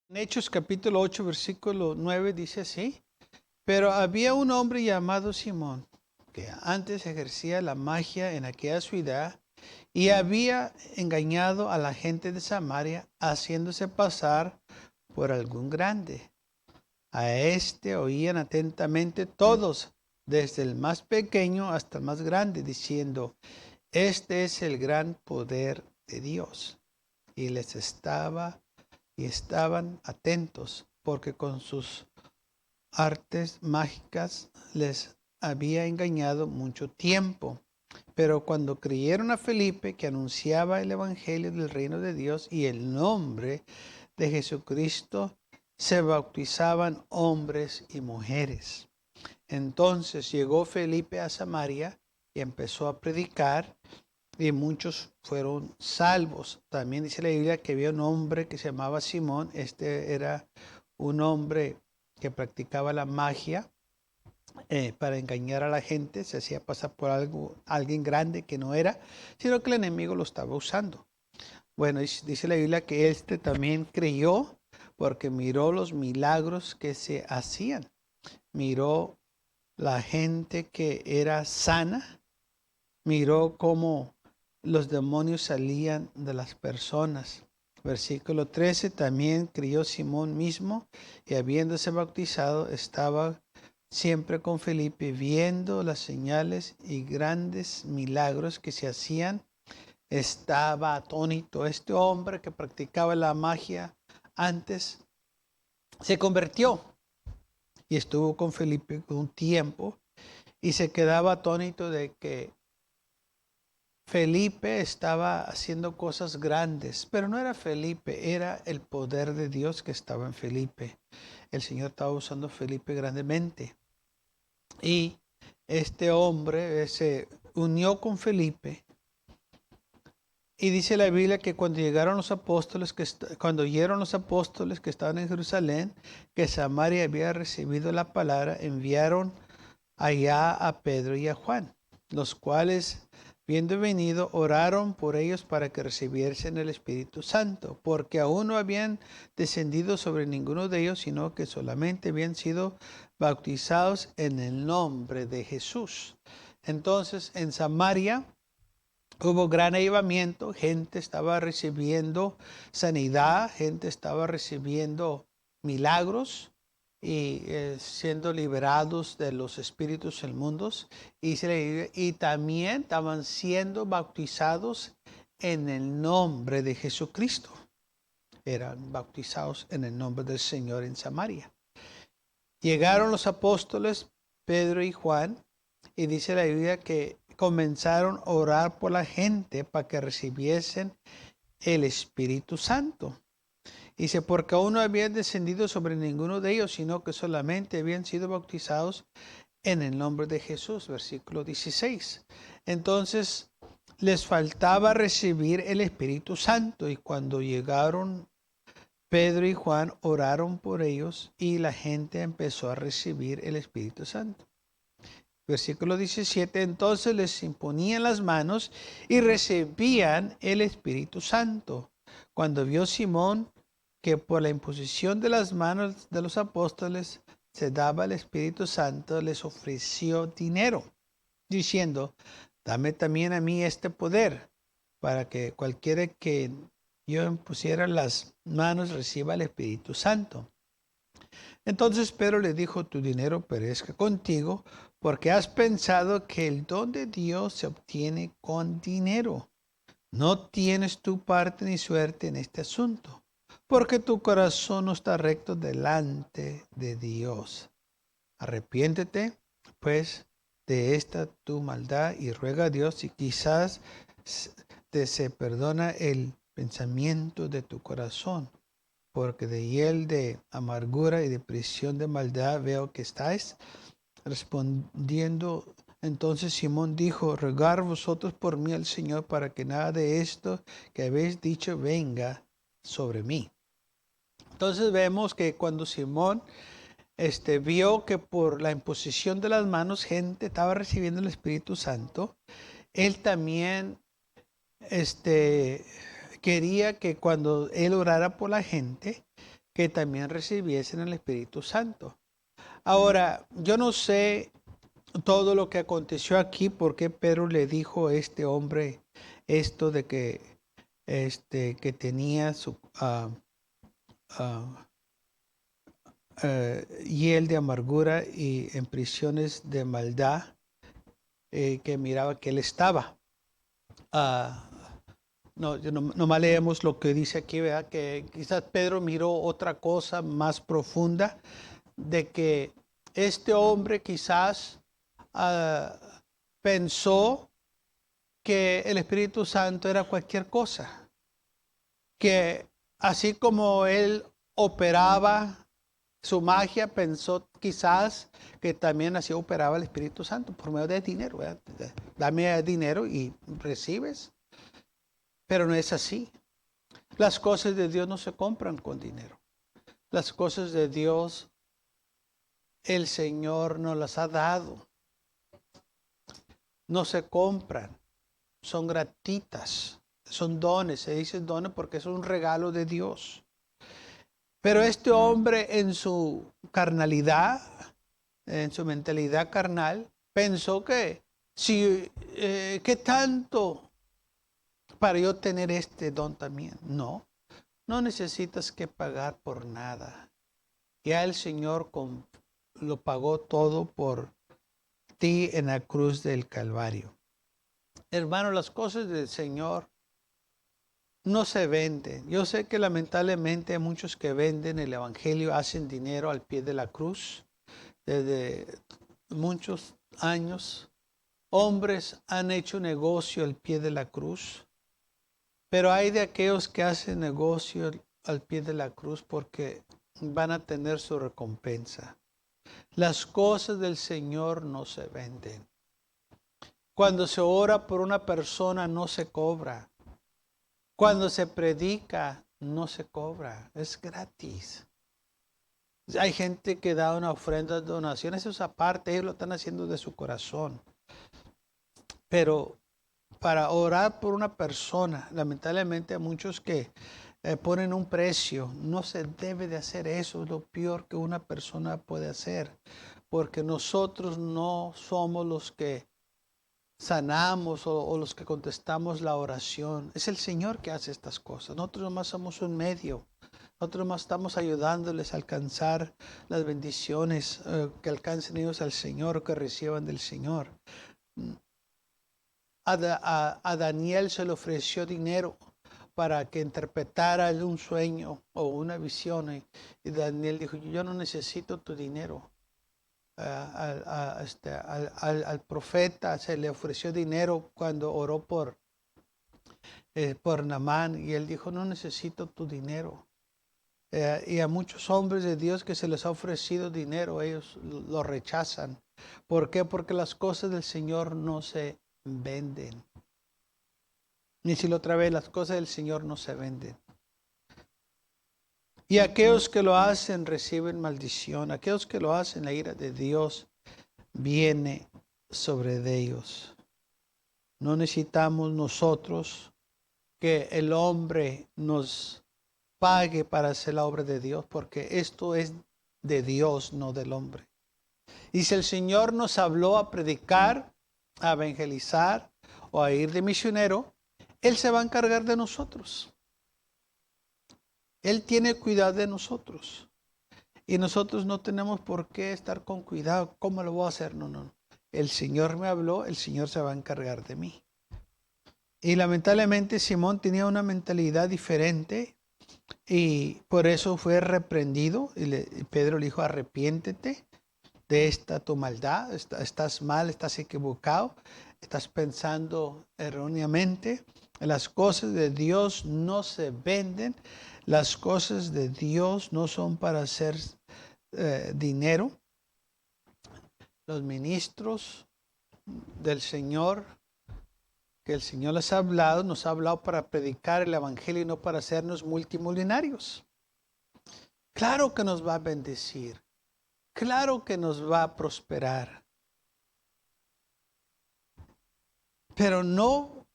En Hechos capítulo 8, versículo 9 dice así: pero había un hombre llamado Simón, que antes ejercía la magia en aquella ciudad y había engañado a la gente de Samaria, haciéndose pasar por algún grande. A este oían atentamente todos, desde el más pequeño hasta el más grande, diciendo: este es el gran poder de Dios. Y estaban atentos, porque con sus artes mágicas les había engañado mucho tiempo. Pero cuando creyeron a Felipe, que anunciaba el evangelio del reino de Dios y el nombre de Jesucristo, se bautizaban hombres y mujeres. Entonces llegó Felipe a Samaria y empezó a predicar, y muchos fueron salvos. También dice la Biblia que había un hombre que se llamaba Simón. Este era un hombre que practicaba la magia para engañar a la gente. Se hacía pasar por alguien grande que no era, sino que el enemigo lo estaba usando. Bueno, dice la Biblia que este también creyó porque miró los milagros que se hacían. Miró la gente que era sana. Miró cómo los demonios salían de las personas. Versículo 13, también creyó Simón mismo, y habiéndose bautizado estaba siempre con Felipe, viendo las señales y grandes milagros que se hacían. Estaba atónito. Este hombre que practicaba la magia antes se convirtió y estuvo con Felipe un tiempo, y se quedaba atónito de que Felipe estaba haciendo cosas grandes, pero no era Felipe, era el poder de Dios que estaba en Felipe. El Señor estaba usando a Felipe grandemente. Y este hombre se unió con Felipe. Y dice la Biblia que cuando llegaron los apóstoles, cuando oyeron los apóstoles que estaban en Jerusalén, que Samaria había recibido la palabra, enviaron allá a Pedro y a Juan, los cuales, viendo venido, oraron por ellos para que recibiesen el Espíritu Santo, porque aún no habían descendido sobre ninguno de ellos, sino que solamente habían sido bautizados en el nombre de Jesús. Entonces, en Samaria hubo gran avivamiento, gente estaba recibiendo sanidad, gente estaba recibiendo milagros y siendo liberados de los espíritus inmundos. Y también estaban siendo bautizados en el nombre de Jesucristo. Eran bautizados en el nombre del Señor en Samaria. Llegaron los apóstoles Pedro y Juan, y dice la Biblia que comenzaron a orar por la gente para que recibiesen el Espíritu Santo. Dice, porque aún no habían descendido sobre ninguno de ellos, sino que solamente habían sido bautizados en el nombre de Jesús. Versículo 16. Entonces les faltaba recibir el Espíritu Santo, y cuando llegaron Pedro y Juan, oraron por ellos, y la gente empezó a recibir el Espíritu Santo. Versículo 17, entonces les imponían las manos y recibían el Espíritu Santo. Cuando vio Simón que por la imposición de las manos de los apóstoles se daba el Espíritu Santo, les ofreció dinero, diciendo, dame también a mí este poder, para que cualquiera que yo impusiera las manos reciba el Espíritu Santo. Entonces Pedro le dijo, tu dinero perezca contigo, porque has pensado que el don de Dios se obtiene con dinero. No tienes tu parte ni suerte en este asunto, porque tu corazón no está recto delante de Dios. Arrepiéntete, pues, de esta tu maldad y ruega a Dios, y quizás te se perdona el pensamiento de tu corazón, porque de hiel de amargura y de prisión de maldad veo que estáis. Respondiendo entonces Simón dijo, rogad vosotros por mí al Señor, para que nada de esto que habéis dicho venga sobre mí. Entonces vemos que cuando Simón vio que por la imposición de las manos gente estaba recibiendo el Espíritu Santo, él también quería que cuando él orara por la gente, que también recibiesen el Espíritu Santo. Ahora, yo no sé todo lo que aconteció aquí, por qué Pedro le dijo a este hombre esto de que tenía su hiel de amargura y en prisiones de maldad, que miraba que él estaba. Ah, no, nomás leemos lo que dice aquí, ¿verdad? Que quizás Pedro miró otra cosa más profunda, de que este hombre quizás pensó que el Espíritu Santo era cualquier cosa, que así como él operaba su magia, pensó quizás que también así operaba el Espíritu Santo por medio de dinero, ¿verdad? Dame dinero y recibes, pero no es así. Las cosas de Dios no se compran con dinero. Las cosas de Dios el Señor nos las ha dado. No se compran, son gratuitas, son dones. Se dice dones porque es un regalo de Dios. Pero este hombre en su carnalidad, en su mentalidad carnal, pensó que ¿qué tanto para yo tener este don también? No, no necesitas que pagar por nada. Ya el Señor lo pagó todo por ti en la cruz del Calvario. Hermano, las cosas del Señor no se venden. Yo sé que lamentablemente hay muchos que venden el Evangelio, hacen dinero al pie de la cruz. Desde muchos años, hombres han hecho negocio al pie de la cruz. Pero hay de aquellos que hacen negocio al pie de la cruz porque van a tener su recompensa. Las cosas del Señor no se venden. Cuando se ora por una persona no se cobra. Cuando se predica no se cobra. Es gratis. Hay gente que da una ofrenda, donaciones, eso es aparte, ellos lo están haciendo de su corazón. Pero para orar por una persona, lamentablemente hay muchos que ponen un precio. No se debe de hacer eso, es lo peor que una persona puede hacer. Porque nosotros no somos los que sanamos o los que contestamos la oración. Es el Señor que hace estas cosas. Nosotros nomás somos un medio. Nosotros nomás estamos ayudándoles a alcanzar las bendiciones, que alcancen ellos al Señor, que reciban del Señor. A Daniel se le ofreció dinero para que interpretara un sueño o una visión. Y Daniel dijo, yo no necesito tu dinero. Al profeta se le ofreció dinero cuando oró por Naamán, y él dijo, no necesito tu dinero. Y a muchos hombres de Dios que se les ha ofrecido dinero, ellos lo rechazan. ¿Por qué? Porque las cosas del Señor no se venden. Ni si lo otra vez, las cosas del Señor no se venden. Y aquellos que lo hacen reciben maldición. Aquellos que lo hacen, la ira de Dios viene sobre ellos. No necesitamos nosotros que el hombre nos pague para hacer la obra de Dios, porque esto es de Dios, no del hombre. Y si el Señor nos habló a predicar, a evangelizar o a ir de misionero, Él se va a encargar de nosotros. Él tiene cuidado de nosotros. Y nosotros no tenemos por qué estar con cuidado. ¿Cómo lo voy a hacer? No, no. El Señor me habló, el Señor se va a encargar de mí. Y lamentablemente Simón tenía una mentalidad diferente y por eso fue reprendido. Y Pedro le dijo, arrepiéntete de esta tu maldad. Estás mal, estás equivocado, estás pensando erróneamente. Las cosas de Dios no se venden. Las cosas de Dios no son para hacer dinero. Los ministros del Señor, que el Señor les ha hablado, nos ha hablado para predicar el Evangelio y no para hacernos multimillonarios. Claro que nos va a bendecir. Claro que nos va a prosperar. Pero no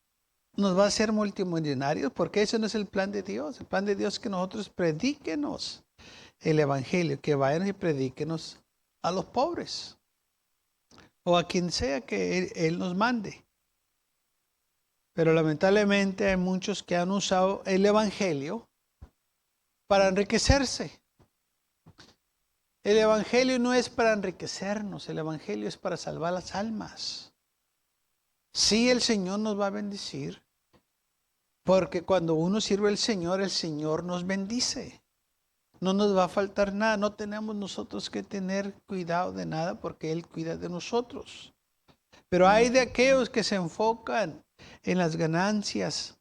nos va a hacer multimillonarios porque ese no es el plan de Dios. El plan de Dios es que nosotros prediquemos el evangelio, que vayan y predíquenos a los pobres o a quien sea que él nos mande. Pero lamentablemente hay muchos que han usado el evangelio para enriquecerse. El evangelio no es para enriquecernos, el evangelio es para salvar las almas. Sí, el Señor nos va a bendecir, porque cuando uno sirve al Señor, el Señor nos bendice. No nos va a faltar nada, no tenemos nosotros que tener cuidado de nada porque Él cuida de nosotros. Pero hay de aquellos que se enfocan en las ganancias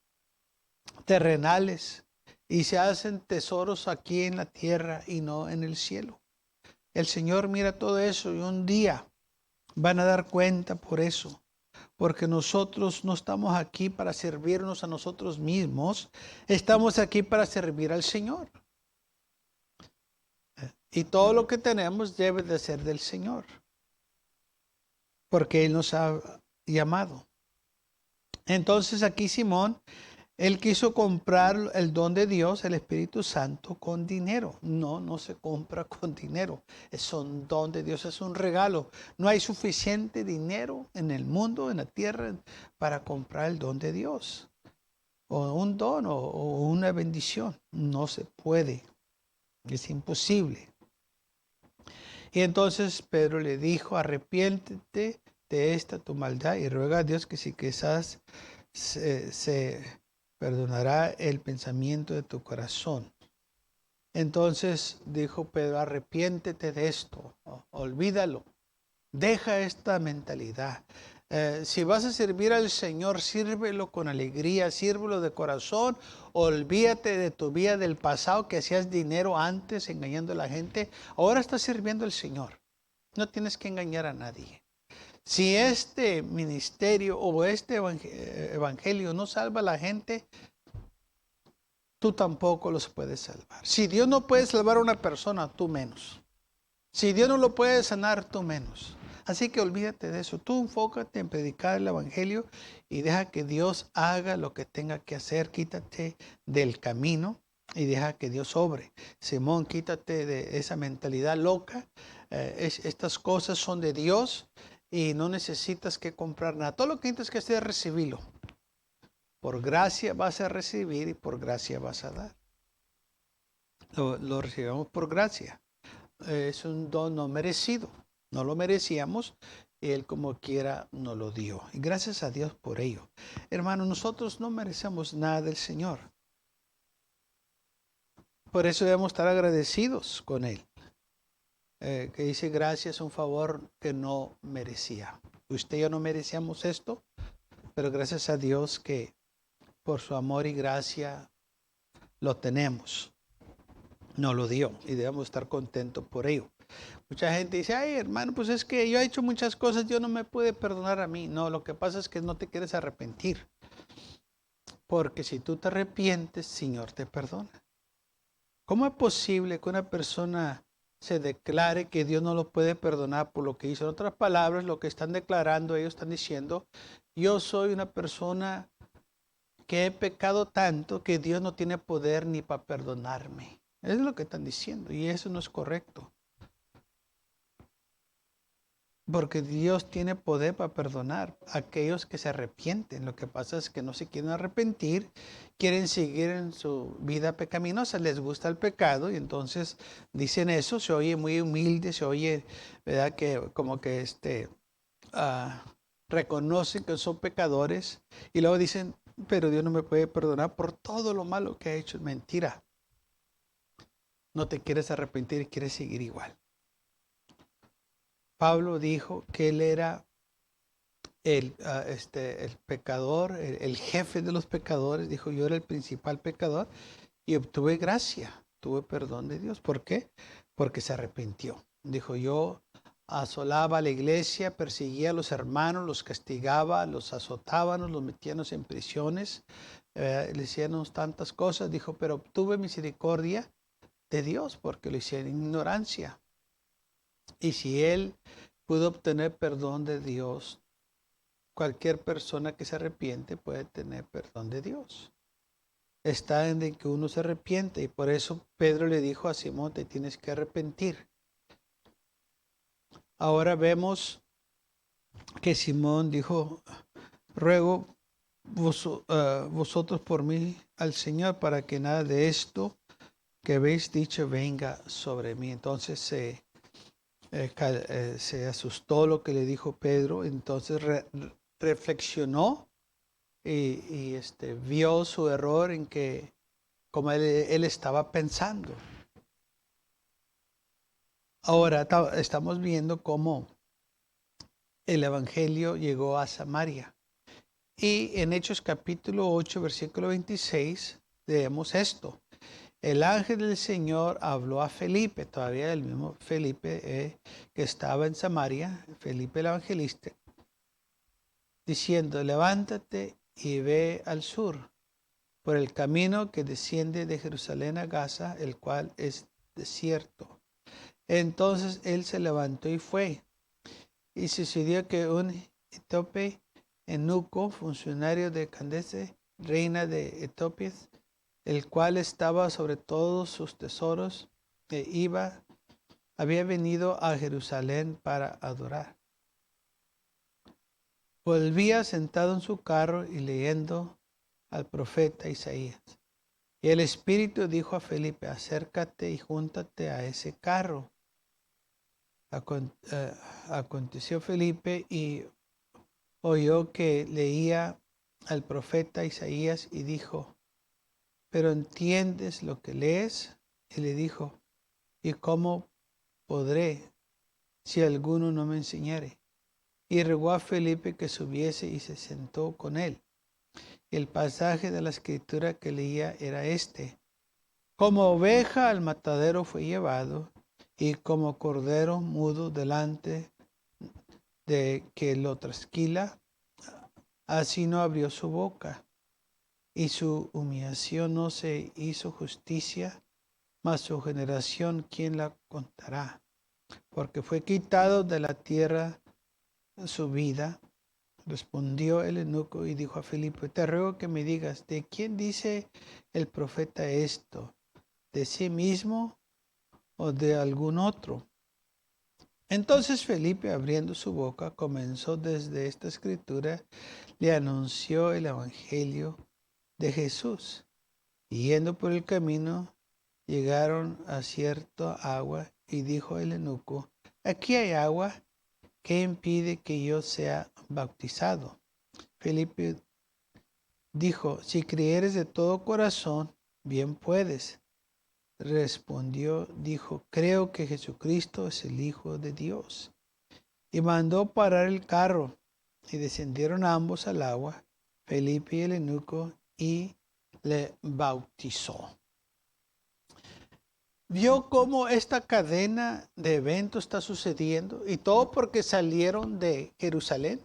terrenales y se hacen tesoros aquí en la tierra y no en el cielo. El Señor mira todo eso y un día van a dar cuenta por eso. Porque nosotros no estamos aquí para servirnos a nosotros mismos, estamos aquí para servir al Señor. Y todo lo que tenemos debe de ser del Señor, porque Él nos ha llamado. Entonces aquí Simón, él quiso comprar el don de Dios, el Espíritu Santo, con dinero. No, no se compra con dinero. Es un don de Dios, es un regalo. No hay suficiente dinero en el mundo, en la tierra, para comprar el don de Dios. O un don o una bendición. No se puede. Es imposible. Y entonces Pedro le dijo, arrepiéntete de esta tu maldad y ruega a Dios que si quizás se perdonará el pensamiento de tu corazón. Entonces dijo Pedro, arrepiéntete de esto, olvídalo, deja esta mentalidad. Si vas a servir al Señor, sírvelo con alegría, sírvelo de corazón, olvídate de tu vida del pasado, que hacías dinero antes engañando a la gente, ahora estás sirviendo al Señor, no tienes que engañar a nadie. Si este ministerio o este evangelio no salva a la gente, tú tampoco los puedes salvar. Si Dios no puede salvar a una persona, tú menos. Si Dios no lo puede sanar, tú menos. Así que olvídate de eso. Tú enfócate en predicar el evangelio y deja que Dios haga lo que tenga que hacer. Quítate del camino y deja que Dios obre. Simón, quítate de esa mentalidad loca. Estas cosas son de Dios y no necesitas que comprar nada. Todo lo que tienes que hacer es recibirlo. Por gracia vas a recibir y por gracia vas a dar. Lo recibimos por gracia. Es un don no merecido. No lo merecíamos y Él como quiera nos lo dio. Y gracias a Dios por ello. Hermanos, nosotros no merecemos nada del Señor. Por eso debemos estar agradecidos con Él. Que dice gracias, un favor que no merecía. Usted y yo no merecíamos esto, pero gracias a Dios que por su amor y gracia lo tenemos. Nos lo dio y debemos estar contentos por ello. Mucha gente dice, ay hermano, pues es que yo he hecho muchas cosas, Dios no me puede perdonar a mí. No, lo que pasa es que no te quieres arrepentir. Porque si tú te arrepientes, Señor te perdona. ¿Cómo es posible que una persona se declare que Dios no lo puede perdonar por lo que hizo? En otras palabras, lo que están declarando, ellos están diciendo, yo soy una persona que he pecado tanto que Dios no tiene poder ni para perdonarme. Es lo que están diciendo y eso no es correcto. Porque Dios tiene poder para perdonar a aquellos que se arrepienten. Lo que pasa es que no se quieren arrepentir, quieren seguir en su vida pecaminosa, les gusta el pecado y entonces dicen eso, se oye muy humilde, se oye, ¿verdad? Que como que reconocen que son pecadores y luego dicen, pero Dios no me puede perdonar por todo lo malo que he hecho. Mentira. No te quieres arrepentir y quieres seguir igual. Pablo dijo que él era el pecador, el jefe de los pecadores, dijo yo era el principal pecador y obtuve gracia, tuve perdón de Dios. ¿Por qué? Porque se arrepintió. Dijo yo asolaba a la iglesia, perseguía a los hermanos, los castigaba, los azotábamos, los metíamos en prisiones, le hicieron tantas cosas. Dijo, pero obtuve misericordia de Dios porque lo hicieron en ignorancia. Y si él pudo obtener perdón de Dios, cualquier persona que se arrepiente puede tener perdón de Dios. está en de que uno se arrepiente. Y por eso Pedro le dijo a Simón, te tienes que arrepentir. Ahora vemos que Simón dijo, ruego vosotros por mí al Señor para que nada de esto que habéis dicho venga sobre mí. Entonces se asustó lo que le dijo Pedro, entonces reflexionó y vio su error en que como él estaba pensando. Ahora estamos viendo cómo el Evangelio llegó a Samaria. Y en Hechos capítulo 8, versículo 26, leemos esto. El ángel del Señor habló a Felipe, todavía el mismo Felipe que estaba en Samaria, Felipe el evangelista, diciendo, levántate y ve al sur, por el camino que desciende de Jerusalén a Gaza, el cual es desierto. Entonces él se levantó y fue. Y sucedió que un etíope eunuco, funcionario de Candace, reina de Etiopía, el cual estaba sobre todos sus tesoros, había venido a Jerusalén para adorar. Volvía sentado en su carro y leyendo al profeta Isaías. Y el Espíritu dijo a Felipe, acércate y júntate a ese carro. Aconteció Felipe y oyó que leía al profeta Isaías y dijo, ¿pero entiendes lo que lees? Y le dijo, ¿y cómo podré si alguno no me enseñare? Y rogó a Felipe que subiese y se sentó con él. El pasaje de la escritura que leía era este. Como oveja al matadero fue llevado, y como cordero mudo delante de que lo trasquila, así no abrió su boca. Y su humillación no se hizo justicia, mas su generación, ¿quién la contará? Porque fue quitado de la tierra su vida. Respondió el eunuco y dijo a Felipe, te ruego que me digas, ¿de quién dice el profeta esto? ¿De sí mismo o de algún otro? Entonces Felipe, abriendo su boca, comenzó desde esta escritura, le anunció el evangelio de Jesús. Y yendo por el camino, llegaron a cierta agua y dijo el eunuco, aquí hay agua, ¿qué impide que yo sea bautizado? Felipe dijo, si creyeres de todo corazón, bien puedes. Respondió, dijo, creo que Jesucristo es el Hijo de Dios. Y mandó parar el carro, y descendieron ambos al agua, Felipe y el eunuco, y le bautizó. ¿Vio cómo esta cadena de eventos está sucediendo? Y todo porque salieron de Jerusalén.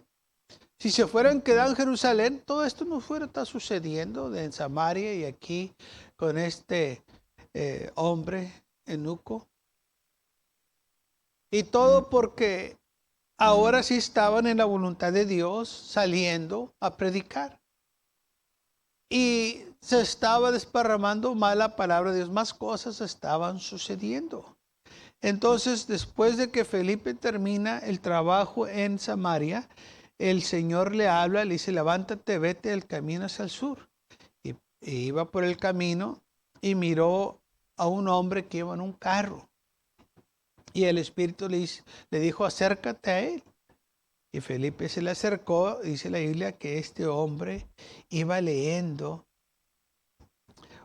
Si se fueran quedado en Jerusalén, todo esto no fuera estar sucediendo en Samaria y aquí con este hombre eunuco. Y todo porque ahora sí estaban en la voluntad de Dios saliendo a predicar. Y se estaba desparramando más la palabra de Dios, más cosas estaban sucediendo. Entonces, después de que Felipe termina el trabajo en Samaria, el Señor le habla, le dice, levántate, vete el camino hacia el sur. Y iba por el camino y miró a un hombre que iba en un carro. Y el Espíritu le dijo, acércate a él. Y Felipe se le acercó, dice la Biblia, que este hombre iba leyendo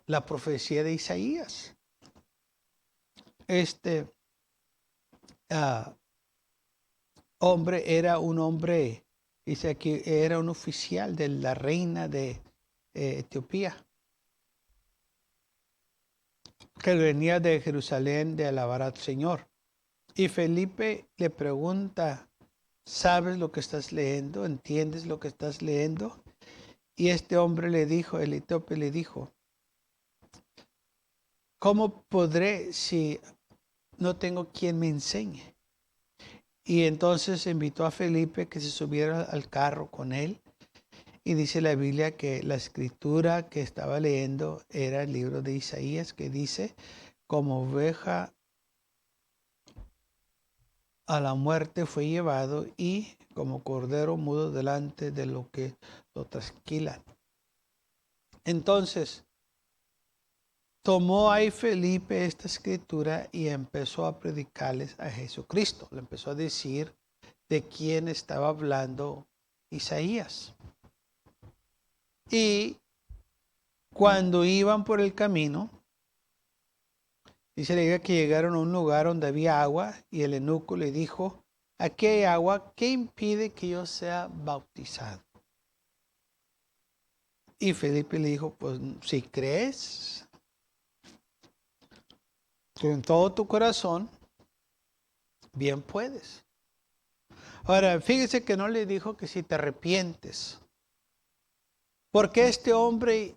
la profecía de Isaías. Este hombre era un hombre, dice aquí, era un oficial de la reina de Etiopía, que venía de Jerusalén de alabar al Señor. Y Felipe le pregunta, ¿sabes lo que estás leyendo? ¿Entiendes lo que estás leyendo? Y este hombre le dijo, el etíope le dijo, ¿cómo podré si no tengo quien me enseñe? Y entonces invitó a Felipe que se subiera al carro con él. Y dice la Biblia que la escritura que estaba leyendo era el libro de Isaías, que dice, como oveja a la muerte fue llevado y como cordero mudo delante de lo que lo trasquilan. Entonces, tomó ahí Felipe esta escritura y empezó a predicarles a Jesucristo. Le empezó a decir de quién estaba hablando Isaías. Y cuando iban por el camino, dice la Biblia que llegaron a un lugar donde había agua y el eunuco le dijo, aquí hay agua, ¿qué impide que yo sea bautizado? Y Felipe le dijo, pues si crees con todo tu corazón, bien puedes. Ahora, fíjese que no le dijo que si te arrepientes, porque este hombre,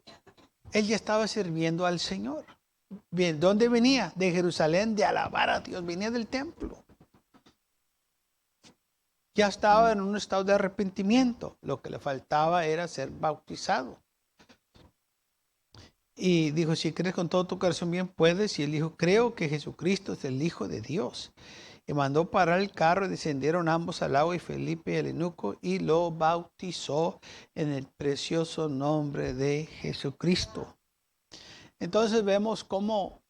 él ya estaba sirviendo al Señor. Bien, ¿dónde venía? De Jerusalén, de alabar a Dios, venía del templo. Ya estaba en un estado de arrepentimiento, lo que le faltaba era ser bautizado. Y dijo, si crees con todo tu corazón bien puedes. Y él dijo, creo que Jesucristo es el Hijo de Dios. Y mandó parar el carro y descendieron ambos al agua y Felipe y el eunuco y lo bautizó en el precioso nombre de Jesucristo. Entonces vemos cómo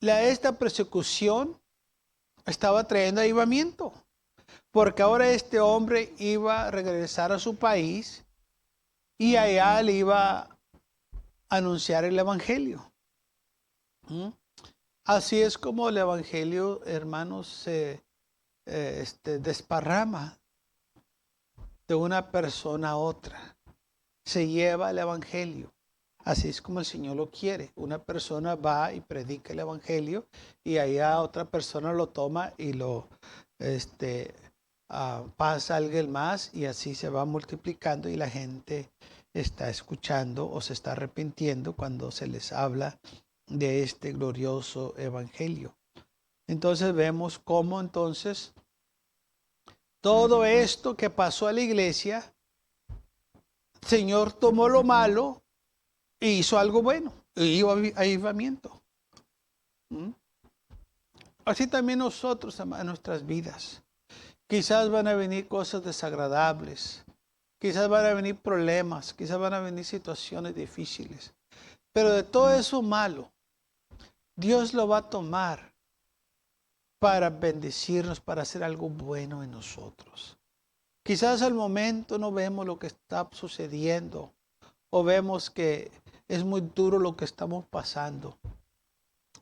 esta persecución estaba trayendo avivamiento. Porque ahora este hombre iba a regresar a su país y allá le iba a anunciar el evangelio. Así es como el evangelio, hermanos, se desparrama de una persona a otra. Se lleva el evangelio. Así es como el Señor lo quiere. Una persona va y predica el evangelio y allá otra persona lo toma y lo pasa a alguien más y así se va multiplicando y la gente está escuchando o se está arrepintiendo cuando se les habla de este glorioso evangelio. Entonces vemos cómo entonces todo esto que pasó a la iglesia, el Señor tomó lo malo e hizo algo bueno, y hubo avivamiento. Así también nosotros en nuestras vidas. Quizás van a venir cosas desagradables, quizás van a venir problemas, quizás van a venir situaciones difíciles. Pero de todo eso malo, Dios lo va a tomar para bendecirnos, para hacer algo bueno en nosotros. Quizás al momento no vemos lo que está sucediendo o vemos que es muy duro lo que estamos pasando.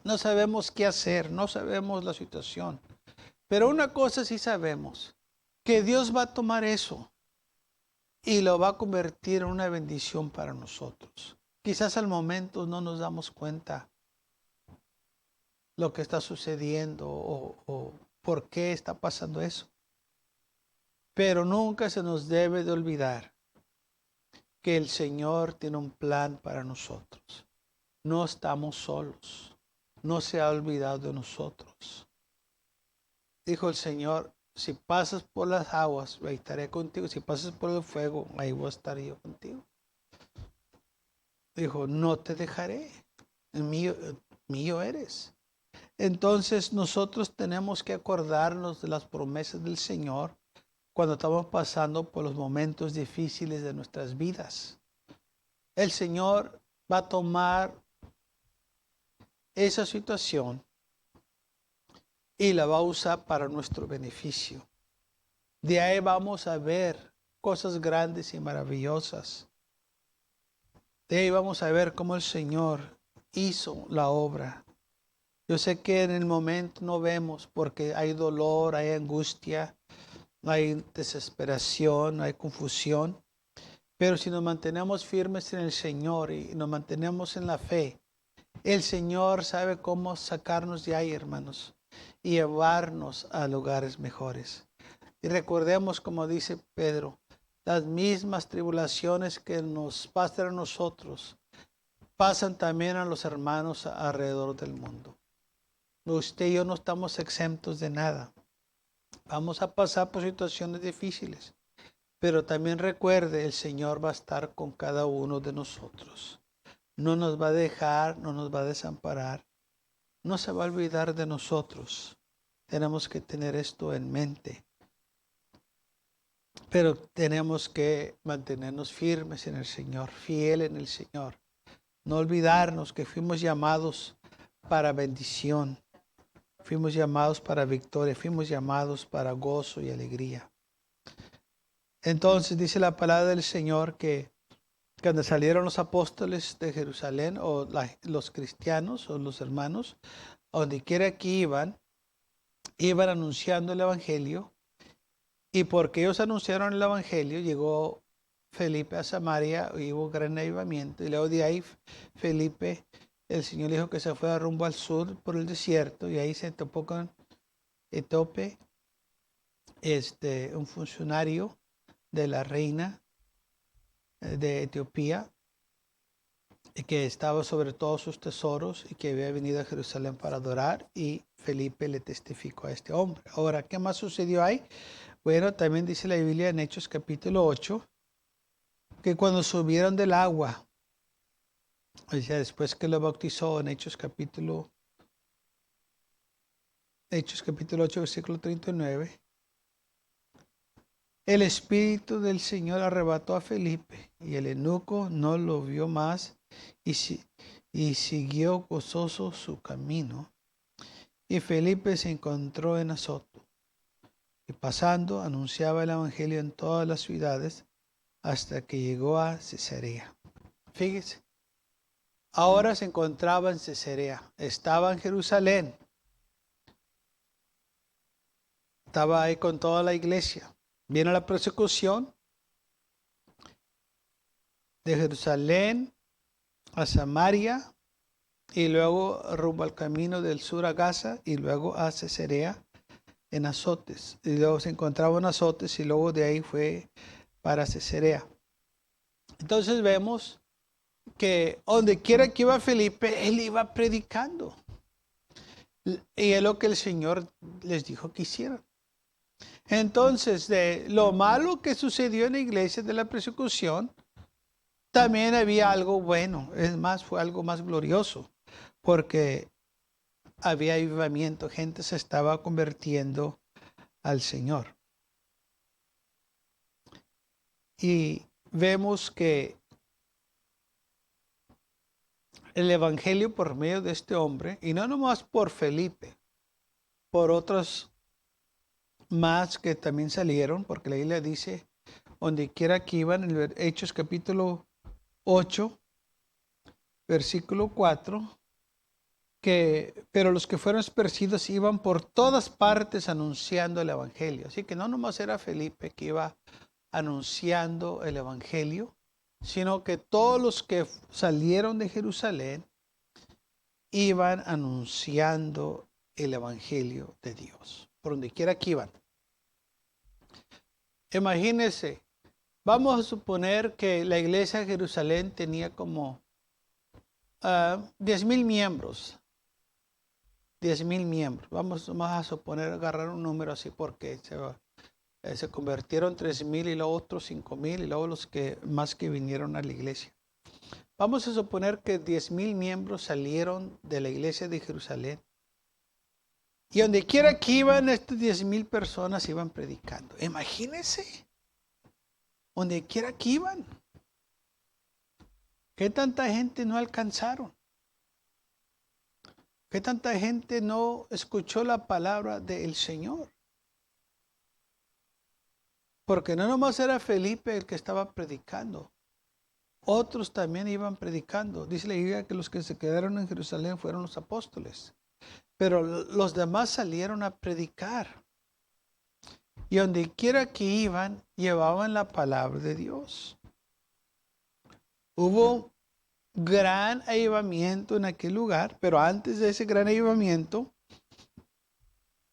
No sabemos qué hacer, no sabemos la situación. Pero una cosa sí sabemos, que Dios va a tomar eso y lo va a convertir en una bendición para nosotros. Quizás al momento no nos damos cuenta lo que está sucediendo o por qué está pasando eso. Pero nunca se nos debe de olvidar que el Señor tiene un plan para nosotros. No estamos solos. No se ha olvidado de nosotros. Dijo el Señor, si pasas por las aguas, ahí estaré contigo. Si pasas por el fuego, ahí voy a estar yo contigo. Dijo, no te dejaré. Mío eres. Entonces nosotros tenemos que acordarnos de las promesas del Señor cuando estamos pasando por los momentos difíciles de nuestras vidas. El Señor va a tomar esa situación y la va a usar para nuestro beneficio. De ahí vamos a ver cosas grandes y maravillosas. De ahí vamos a ver cómo el Señor hizo la obra. Yo sé que en el momento no vemos porque hay dolor, hay angustia, hay desesperación, hay confusión. Pero si nos mantenemos firmes en el Señor y nos mantenemos en la fe, el Señor sabe cómo sacarnos de ahí, hermanos, y llevarnos a lugares mejores. Y recordemos, como dice Pedro, las mismas tribulaciones que nos pasan a nosotros, pasan también a los hermanos alrededor del mundo. Usted y yo no estamos exentos de nada. Vamos a pasar por situaciones difíciles. Pero también recuerde, el Señor va a estar con cada uno de nosotros. No nos va a dejar, no nos va a desamparar, no se va a olvidar de nosotros. Tenemos que tener esto en mente. Pero tenemos que mantenernos firmes en el Señor, fiel en el Señor. No olvidarnos que fuimos llamados para bendición. Fuimos llamados para victoria. Fuimos llamados para gozo y alegría. Entonces dice la palabra del Señor que cuando salieron los apóstoles de Jerusalén o los cristianos o los hermanos, a donde quiera que iban anunciando el Evangelio. Y porque ellos anunciaron el Evangelio, llegó Felipe a Samaria y hubo gran avivamiento. Y luego de ahí Felipe, el Señor dijo que se fue rumbo al sur por el desierto y ahí se topó con Etíope, un funcionario de la reina de Etiopía, que estaba sobre todos sus tesoros y que había venido a Jerusalén para adorar, y Felipe le testificó a este hombre. Ahora, ¿qué más sucedió ahí? Bueno, también dice la Biblia en Hechos capítulo 8, que cuando subieron del agua, o sea, después que lo bautizó en Hechos capítulo 8, versículo 39, el Espíritu del Señor arrebató a Felipe y el eunuco no lo vio más y siguió gozoso su camino. Y Felipe se encontró en Azoto y pasando anunciaba el Evangelio en todas las ciudades hasta que llegó a Cesarea. Fíjese, ahora se encontraba en Cesarea, estaba en Jerusalén, estaba ahí con toda la iglesia. Viene la persecución de Jerusalén a Samaria y luego rumbo al camino del sur a Gaza y luego a Cesarea en Azotes. Y luego se encontraba en Azotes y luego de ahí fue para Cesarea. Entonces vemos que donde quiera que iba Felipe, él iba predicando. Y es lo que el Señor les dijo que hicieran. Entonces, de lo malo que sucedió en la iglesia de la persecución, también había algo bueno. Es más, fue algo más glorioso, porque había avivamiento, gente se estaba convirtiendo al Señor. Y vemos que el Evangelio por medio de este hombre, y no nomás por Felipe, por otros más que también salieron, porque la Biblia dice, donde quiera que iban, en Hechos capítulo 8, versículo 4, pero los que fueron esparcidos iban por todas partes anunciando el Evangelio. Así que no nomás era Felipe que iba anunciando el Evangelio, sino que todos los que salieron de Jerusalén iban anunciando el Evangelio de Dios, por donde quiera que iban. Imagínense, vamos a suponer que la iglesia de Jerusalén tenía como 10,000 miembros. 10,000 miembros. Vamos a suponer, agarrar un número así porque se convirtieron 3,000 y luego otros 5,000 y luego los que más que vinieron a la iglesia. Vamos a suponer que 10,000 miembros salieron de la iglesia de Jerusalén. Y donde quiera que iban, estas 10,000 personas iban predicando. Imagínense, donde quiera que iban. ¿Qué tanta gente no alcanzaron? ¿Qué tanta gente no escuchó la palabra del Señor? Porque no nomás era Felipe el que estaba predicando. Otros también iban predicando. Dice la Biblia que los que se quedaron en Jerusalén fueron los apóstoles. Pero los demás salieron a predicar. Y donde quiera que iban, llevaban la palabra de Dios. Hubo gran avivamiento en aquel lugar, pero antes de ese gran avivamiento,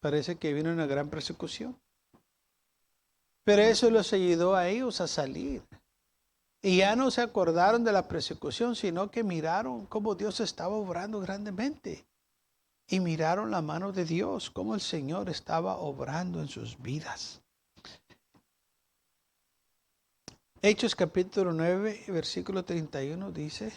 parece que vino una gran persecución. Pero eso los ayudó a ellos a salir. Y ya no se acordaron de la persecución, sino que miraron cómo Dios estaba obrando grandemente. Y miraron la mano de Dios, cómo el Señor estaba obrando en sus vidas. Hechos capítulo 9, versículo 31 dice,